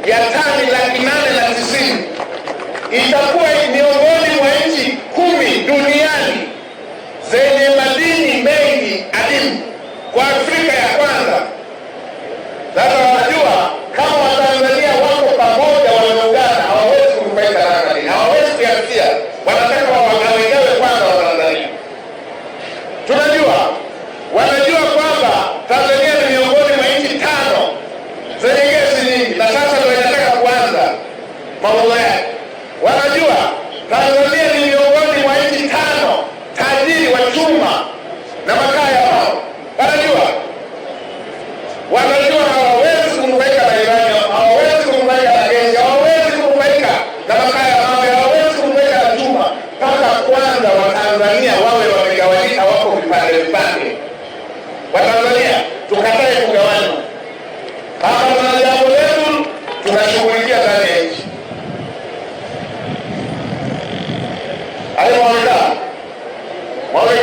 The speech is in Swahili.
ya tani 890 itakuwa miongoni mwa nchi 10 duniani zenye madini mengi adimu kwa Afrika ya kwanza. Sasa wanajua kama Watanzania wako pamoja, wameungana, hawawezi kunufaika na madini, hawawezi kuyafikia, wanataka wagawegawe kwanza Watanzania. Tunajua wanajua kwamba Tanzania ni miongoni mwa nchi 5 zenye gesi nyingi, na sasa ndio inataka kuanza mauzo yake. Wanajua Tanzania ni miongoni mwa nchi 5 tajiri wa chuma na makaa ya mawe. Wanajua hawawezi kunufaika na uranium, hawawezi kunufaika na gesi, hawawezi kunufaika na makaa ya mawe, hawawezi kunufaika na chuma mpaka kwanza Watanzania wawe wamegawanyika, wako vipande vipande. Watanzania tukatae kugawanywa. Kama tuna jambo letu tunashughulikia ndani ya nchi. Hayo mwaweka